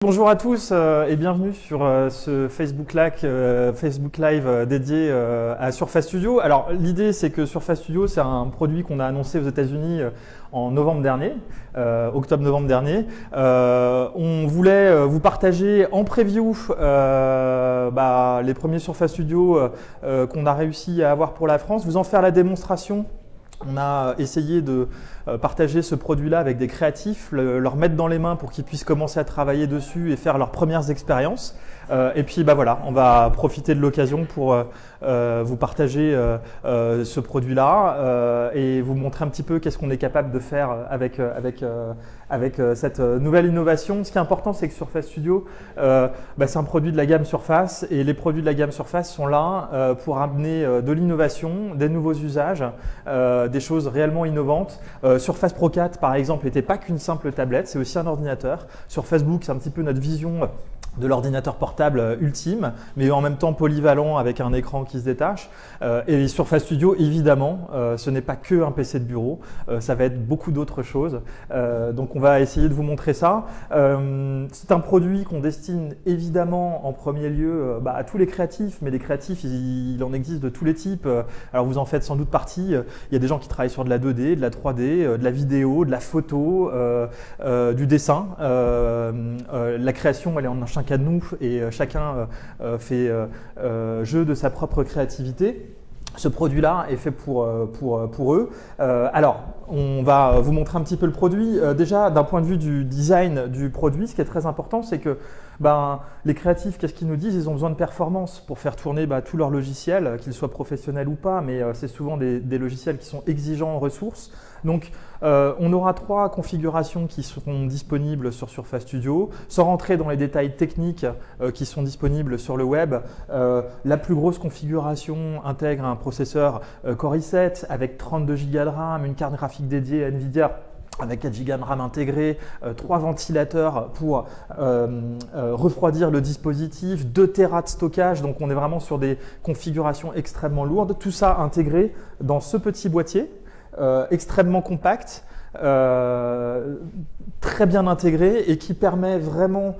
Bonjour à tous et bienvenue sur ce Facebook Live dédié à Surface Studio. Alors l'idée c'est que Surface Studio c'est un produit qu'on a annoncé aux États-Unis en novembre dernier, octobre-novembre dernier. On voulait vous partager en preview les premiers Surface Studio qu'on a réussi à avoir pour la France, vous en faire la démonstration. On a essayé de partager ce produit-là avec des créatifs, leur mettre dans les mains pour qu'ils puissent commencer à travailler dessus et faire leurs premières expériences. Et puis voilà, on va profiter de l'occasion pour vous partager ce produit-là et vous montrer un petit peu qu'est-ce qu'on est capable de faire avec cette nouvelle innovation. Ce qui est important, c'est que Surface Studio, c'est un produit de la gamme Surface et les produits de la gamme Surface sont là pour amener de l'innovation, des nouveaux usages, des choses réellement innovantes. Surface Pro 4, par exemple, n'était pas qu'une simple tablette, c'est aussi un ordinateur. Sur Facebook, c'est un petit peu notre vision de l'ordinateur portable ultime, mais en même temps polyvalent avec un écran qui se détache. Et Surface Studio, évidemment, ce n'est pas que un PC de bureau, ça va être beaucoup d'autres choses. Donc on va essayer de vous montrer ça. C'est un produit qu'on destine évidemment en premier lieu à tous les créatifs, mais les créatifs, il en existe de tous les types. Alors vous en faites sans doute partie. Il y a des gens qui travaillent sur de la 2D, de la 3D, de la vidéo, de la photo, du dessin. La création, elle est en chacun de nous et chacun fait jeu de sa propre créativité. Ce produit-là est fait pour eux. Alors, on va vous montrer un petit peu le produit. Déjà, d'un point de vue du design du produit, ce qui est très important, c'est que les créatifs, qu'est-ce qu'ils nous disent? Ils ont besoin de performance pour faire tourner tous leurs logiciels, qu'ils soient professionnels ou pas, mais c'est souvent des logiciels qui sont exigeants en ressources. Donc, on aura 3 configurations qui seront disponibles sur Surface Studio. Sans rentrer dans les détails techniques qui sont disponibles sur le web, la plus grosse configuration intègre un processeur Core i7 avec 32 Go de RAM, une carte graphique dédiée à NVIDIA avec 4 Go de RAM intégrés, 3 ventilateurs pour refroidir le dispositif, 2 Tera de stockage, donc on est vraiment sur des configurations extrêmement lourdes. Tout ça intégré dans ce petit boîtier, extrêmement compact, très bien intégré et qui permet vraiment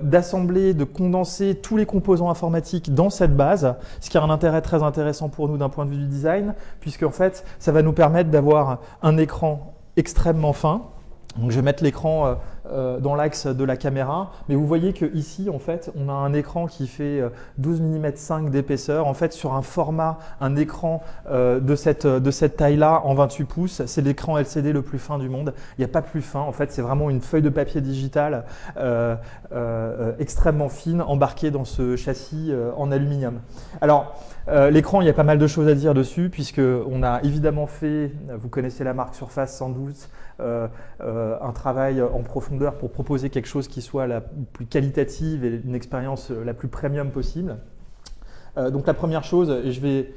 d'assembler, de condenser tous les composants informatiques dans cette base, ce qui a un intérêt très intéressant pour nous d'un point de vue du design, puisque en fait, ça va nous permettre d'avoir un écran extrêmement fin. Donc, je vais mettre l'écran dans l'axe de la caméra, mais vous voyez que ici, en fait, on a un écran qui fait 12 mm 5 d'épaisseur. En fait, sur un écran de cette taille-là en 28 pouces, c'est l'écran LCD le plus fin du monde. Il n'y a pas plus fin. En fait, c'est vraiment une feuille de papier digital extrêmement fine, embarquée dans ce châssis en aluminium. Alors, l'écran, il y a pas mal de choses à dire dessus, puisqu'on a évidemment fait, vous connaissez la marque Surface sans doute, un travail en profondeur pour proposer quelque chose qui soit la plus qualitative et une expérience la plus premium possible. Donc la première chose, et je vais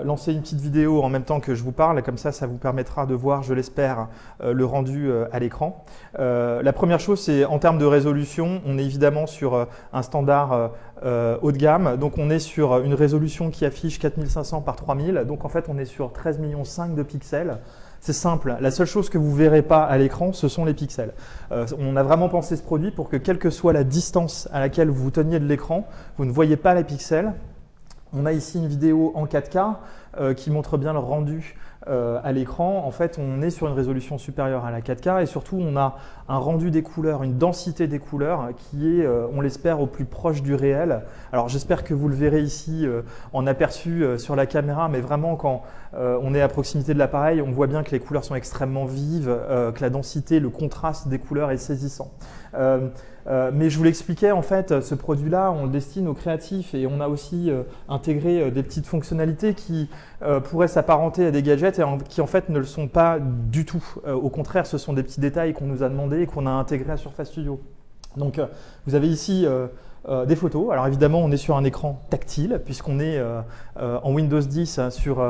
lancer une petite vidéo en même temps que je vous parle, comme ça vous permettra de voir, je l'espère, le rendu à l'écran. La première chose, c'est en termes de résolution, on est évidemment sur un standard haut de gamme, donc on est sur une résolution qui affiche 4500 par 3000, donc en fait on est sur 13,5 millions de pixels. C'est simple, la seule chose que vous ne verrez pas à l'écran, ce sont les pixels. On a vraiment pensé ce produit pour que quelle que soit la distance à laquelle vous teniez de l'écran, vous ne voyez pas les pixels. On a ici une vidéo en 4K qui montre bien le rendu à l'écran. En fait, on est sur une résolution supérieure à la 4K et surtout, on a un rendu des couleurs, une densité des couleurs qui est, on l'espère, au plus proche du réel. Alors, j'espère que vous le verrez ici en aperçu sur la caméra, mais vraiment, quand on est à proximité de l'appareil, on voit bien que les couleurs sont extrêmement vives, que la densité, le contraste des couleurs est saisissant. Mais je vous l'expliquais, en fait, ce produit-là, on le destine aux créatifs et on a aussi intégré des petites fonctionnalités qui pourraient s'apparenter à des gadgets et qui en fait ne le sont pas du tout. Au contraire, ce sont des petits détails qu'on nous a demandé et qu'on a intégrés à Surface Studio. Donc, vous avez ici des photos. Alors évidemment, on est sur un écran tactile puisqu'on est en Windows 10 sur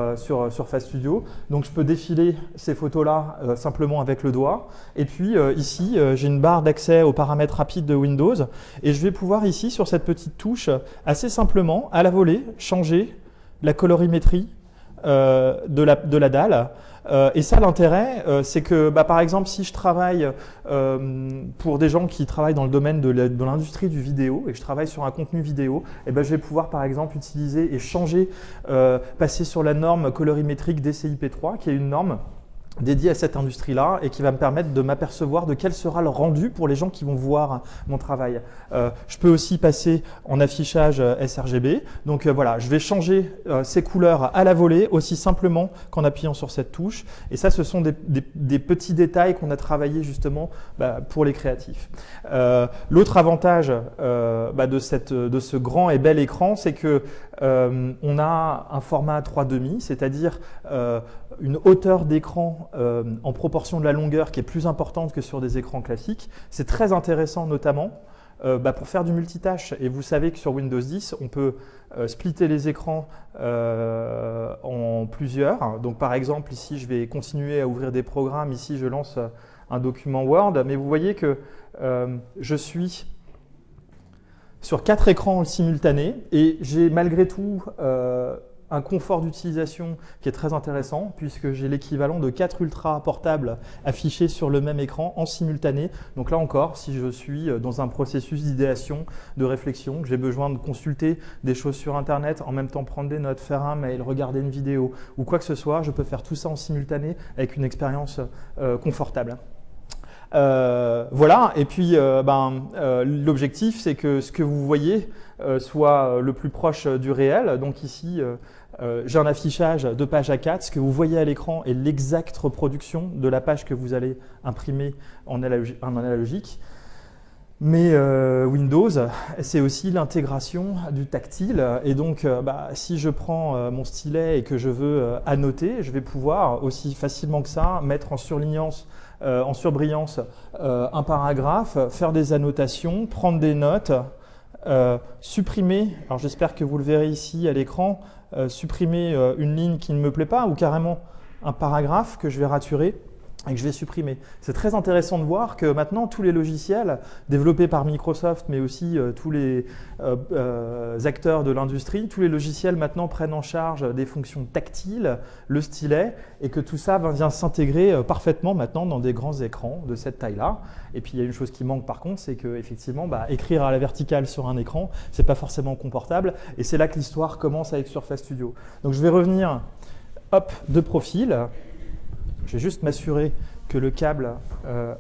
Surface Studio. Donc je peux défiler ces photos-là simplement avec le doigt. Et puis ici, j'ai une barre d'accès aux paramètres rapides de Windows. Et je vais pouvoir ici, sur cette petite touche, assez simplement, à la volée, changer la colorimétrie de la dalle. Et ça, l'intérêt, c'est que, par exemple, si je travaille pour des gens qui travaillent dans le domaine de l'industrie du vidéo et que je travaille sur un contenu vidéo, je vais pouvoir, par exemple, utiliser et changer, passer sur la norme colorimétrique DCI-P3, qui est une norme dédié à cette industrie-là et qui va me permettre de m'apercevoir de quel sera le rendu pour les gens qui vont voir mon travail. Je peux aussi passer en affichage sRGB. Donc voilà, je vais changer ces couleurs à la volée aussi simplement qu'en appuyant sur cette touche. Et ça, ce sont des petits détails qu'on a travaillé justement pour les créatifs. L'autre avantage de ce grand et bel écran, c'est que on a un format 3,5, c'est-à-dire une hauteur d'écran en proportion de la longueur qui est plus importante que sur des écrans classiques. C'est très intéressant notamment pour faire du multitâche. Et vous savez que sur Windows 10, on peut splitter les écrans en plusieurs. Donc par exemple, ici, je vais continuer à ouvrir des programmes. Ici, je lance un document Word. Mais vous voyez que je suis sur 4 écrans simultanés et j'ai malgré tout un confort d'utilisation qui est très intéressant puisque j'ai l'équivalent de 4 ultra portables affichés sur le même écran en simultané. Donc là encore, si je suis dans un processus d'idéation, de réflexion, que j'ai besoin de consulter des choses sur Internet, en même temps prendre des notes, faire un mail, regarder une vidéo ou quoi que ce soit, je peux faire tout ça en simultané avec une expérience confortable. Voilà, et puis l'objectif, c'est que ce que vous voyez soit le plus proche du réel. Donc ici, j'ai un affichage de page A4. Ce que vous voyez à l'écran est l'exacte reproduction de la page que vous allez imprimer en analogique. Mais Windows, c'est aussi l'intégration du tactile. Et donc, si je prends mon stylet et que je veux annoter, je vais pouvoir aussi facilement que ça mettre en surlignance, en surbrillance un paragraphe, faire des annotations, prendre des notes, supprimer, alors j'espère que vous le verrez ici à l'écran, supprimer une ligne qui ne me plaît pas ou carrément un paragraphe que je vais raturer et que je vais supprimer. C'est très intéressant de voir que maintenant tous les logiciels développés par Microsoft mais aussi tous les acteurs de l'industrie, tous les logiciels maintenant prennent en charge des fonctions tactiles, le stylet, et que tout ça vient s'intégrer parfaitement maintenant dans des grands écrans de cette taille-là. Et puis il y a une chose qui manque par contre, c'est que effectivement écrire à la verticale sur un écran, c'est pas forcément confortable, et c'est là que l'histoire commence avec Surface Studio. Donc je vais revenir de profil. Je vais juste m'assurer que le câble ne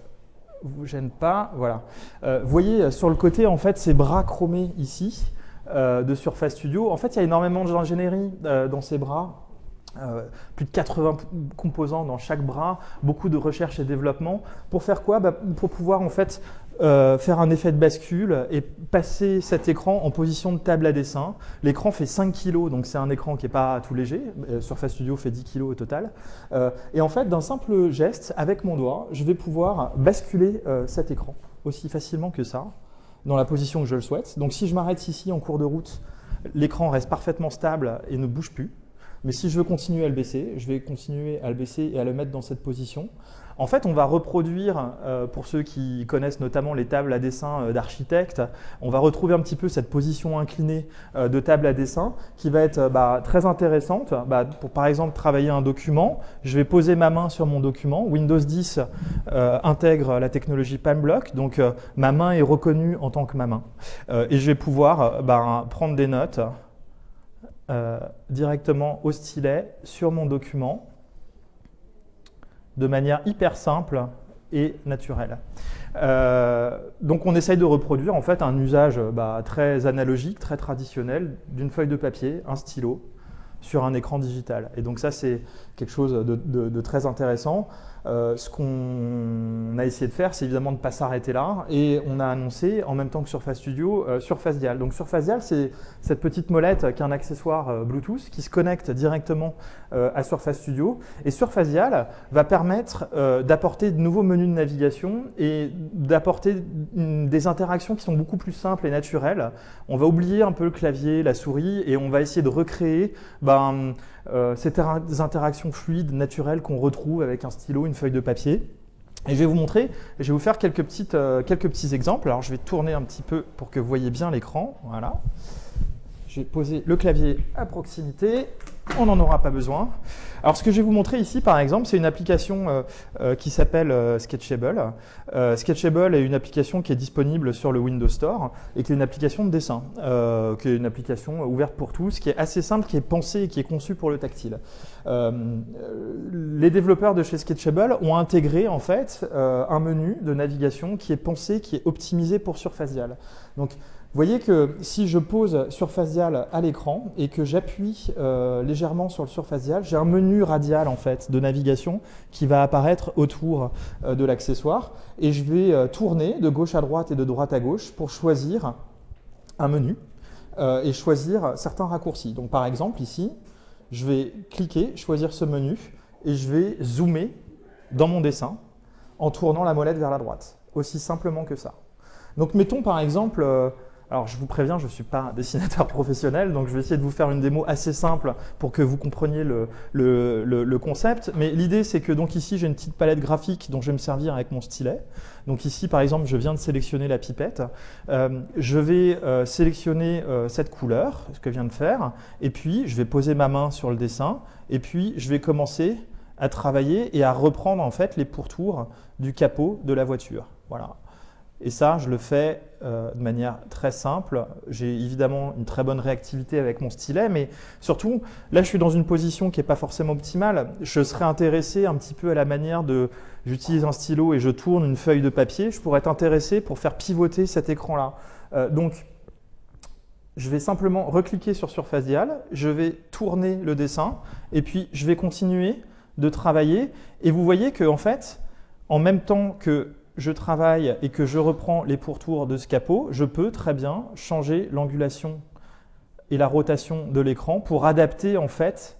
vous gêne pas. Voilà. Vous voyez sur le côté, en fait, ces bras chromés ici de Surface Studio. En fait, il y a énormément d'ingénierie dans ces bras. Plus de 80 composants dans chaque bras, beaucoup de recherche et développement. Pour faire quoi? Pour pouvoir en fait faire un effet de bascule et passer cet écran en position de table à dessin. L'écran fait 5 kg, donc c'est un écran qui n'est pas tout léger. Surface Studio fait 10 kg au total. Et en fait, d'un simple geste, avec mon doigt, je vais pouvoir basculer cet écran aussi facilement que ça, dans la position que je le souhaite. Donc si je m'arrête ici en cours de route, l'écran reste parfaitement stable et ne bouge plus. Mais si je veux continuer à le baisser, je vais continuer à le baisser et à le mettre dans cette position. En fait, on va reproduire, pour ceux qui connaissent notamment les tables à dessin d'architectes, on va retrouver un petit peu cette position inclinée de table à dessin qui va être très intéressante. Pour par exemple travailler un document, je vais poser ma main sur mon document. Windows 10 intègre la technologie PalmBlock, donc ma main est reconnue en tant que ma main. Et je vais pouvoir prendre des notes directement au stylet sur mon document de manière hyper simple et naturelle. Donc on essaye de reproduire en fait un usage très analogique, très traditionnel d'une feuille de papier, un stylo sur un écran digital. Et donc ça c'est quelque chose de très intéressant. Ce qu'on a essayé de faire, c'est évidemment de ne pas s'arrêter là, et on a annoncé en même temps que Surface Studio, Surface Dial. Donc Surface Dial, c'est cette petite molette qui est un accessoire Bluetooth qui se connecte directement à Surface Studio, et Surface Dial va permettre d'apporter de nouveaux menus de navigation et d'apporter des interactions qui sont beaucoup plus simples et naturelles. On va oublier un peu le clavier, la souris, et on va essayer de recréer ces interactions fluides, naturelles qu'on retrouve avec un stylo, une feuille de papier. Et je vais vous montrer, je vais vous faire quelques petits exemples. Alors je vais tourner un petit peu pour que vous voyez bien l'écran. Voilà. Je vais poser le clavier à proximité. on n'en aura pas besoin. Alors, ce que je vais vous montrer ici, par exemple, c'est une application qui s'appelle Sketchable. Sketchable est une application qui est disponible sur le Windows Store et qui est une application de dessin, qui est une application ouverte pour tous, qui est assez simple, qui est pensée et qui est conçue pour le tactile. Les développeurs de chez Sketchable ont intégré en fait un menu de navigation qui est pensé, qui est optimisé pour Surface Dial. Donc, vous voyez que si je pose Surface Dial à l'écran et que j'appuie légèrement sur le Surface Dial, j'ai un menu radial en fait de navigation qui va apparaître autour de l'accessoire et je vais tourner de gauche à droite et de droite à gauche pour choisir un menu et choisir certains raccourcis. Donc par exemple ici, je vais cliquer, choisir ce menu et je vais zoomer dans mon dessin en tournant la molette vers la droite. Aussi simplement que ça. Donc mettons par exemple... alors je vous préviens, je ne suis pas dessinateur professionnel, donc je vais essayer de vous faire une démo assez simple pour que vous compreniez le concept. Mais l'idée c'est que donc ici j'ai une petite palette graphique dont je vais me servir avec mon stylet. Donc ici par exemple je viens de sélectionner la pipette. Je vais sélectionner cette couleur, ce que je viens de faire, et puis je vais poser ma main sur le dessin, et puis je vais commencer à travailler et à reprendre en fait les pourtours du capot de la voiture. Voilà. Et ça, je le fais de manière très simple. J'ai évidemment une très bonne réactivité avec mon stylet, mais surtout, là, je suis dans une position qui n'est pas forcément optimale. Je serais intéressé un petit peu à la manière de… J'utilise un stylo et je tourne une feuille de papier. Je pourrais être intéressé pour faire pivoter cet écran-là. Donc, je vais simplement recliquer sur Surface Dial, je vais tourner le dessin et puis je vais continuer de travailler. Et vous voyez qu'en fait, en même temps que je travaille et que je reprends les pourtours de ce capot, je peux très bien changer l'angulation et la rotation de l'écran pour adapter en fait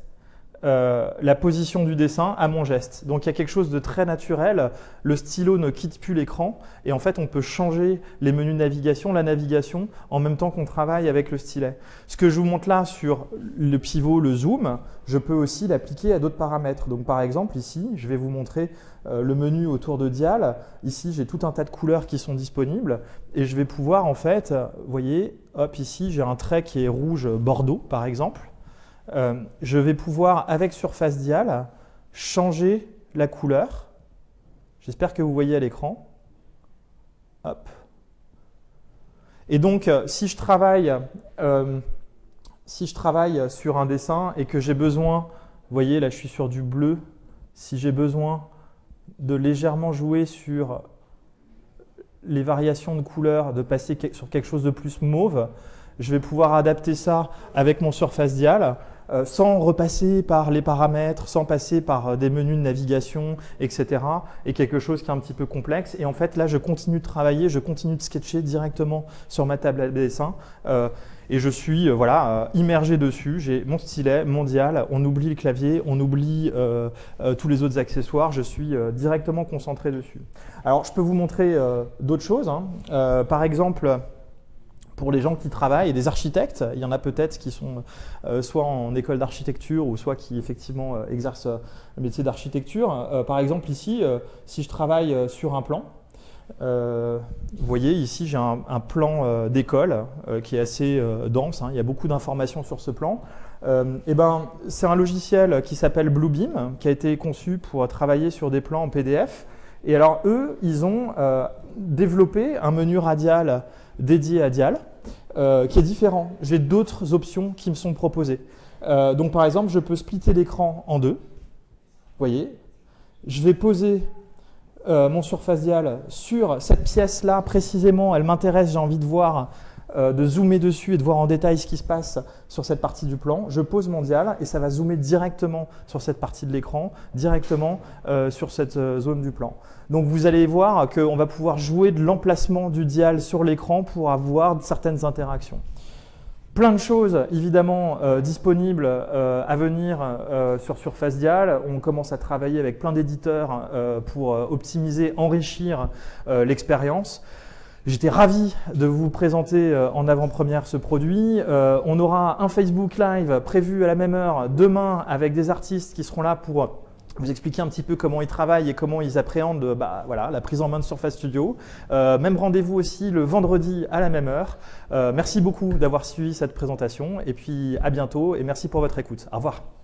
la position du dessin à mon geste. Donc il y a quelque chose de très naturel, le stylo ne quitte plus l'écran et en fait on peut changer les menus de navigation, la navigation en même temps qu'on travaille avec le stylet. Ce que je vous montre là sur le pivot, le zoom, je peux aussi l'appliquer à d'autres paramètres. Donc par exemple ici, je vais vous montrer le menu autour de Dial. Ici j'ai tout un tas de couleurs qui sont disponibles et je vais pouvoir en fait, vous voyez, hop ici j'ai un trait qui est rouge bordeaux par exemple. Je vais pouvoir, avec Surface Dial, changer la couleur. J'espère que vous voyez à l'écran. Hop. Et donc, si je travaille sur un dessin et que j'ai besoin, vous voyez, là je suis sur du bleu, si j'ai besoin de légèrement jouer sur les variations de couleurs, de passer sur quelque chose de plus mauve, je vais pouvoir adapter ça avec mon Surface Dial sans repasser par les paramètres, sans passer par des menus de navigation, etc. Et quelque chose qui est un petit peu complexe. Et en fait, là, je continue de travailler, je continue de sketcher directement sur ma table à dessin. Et je suis immergé dessus. J'ai mon stylet, mon dial, on oublie le clavier, on oublie tous les autres accessoires. Je suis directement concentré dessus. Alors, je peux vous montrer d'autres choses. Par exemple, pour les gens qui travaillent, et des architectes, il y en a peut-être qui sont soit en école d'architecture ou soit qui effectivement exercent le métier d'architecture. Par exemple ici, si je travaille sur un plan, vous voyez ici j'ai un plan d'école qui est assez dense, hein, il y a beaucoup d'informations sur ce plan. C'est un logiciel qui s'appelle Bluebeam, qui a été conçu pour travailler sur des plans en PDF. Et alors eux, ils ont développé un menu radial dédié à Dial, qui est différent. J'ai d'autres options qui me sont proposées. Donc par exemple, je peux splitter l'écran en deux. Vous voyez, je vais poser mon Surface Dial sur cette pièce-là précisément. Elle m'intéresse, j'ai envie de voir, de zoomer dessus et de voir en détail ce qui se passe sur cette partie du plan. Je pose mon dial et ça va zoomer directement sur cette partie de l'écran, directement sur cette zone du plan. Donc vous allez voir qu'on va pouvoir jouer de l'emplacement du dial sur l'écran pour avoir certaines interactions. Plein de choses évidemment disponibles à venir sur Surface Dial. On commence à travailler avec plein d'éditeurs pour optimiser, enrichir l'expérience. J'étais ravi de vous présenter en avant-première ce produit. On aura un Facebook Live prévu à la même heure demain avec des artistes qui seront là pour vous expliquer un petit peu comment ils travaillent et comment ils appréhendent voilà, la prise en main de Surface Studio. Même rendez-vous aussi le vendredi à la même heure. Merci beaucoup d'avoir suivi cette présentation et puis à bientôt et merci pour votre écoute. Au revoir.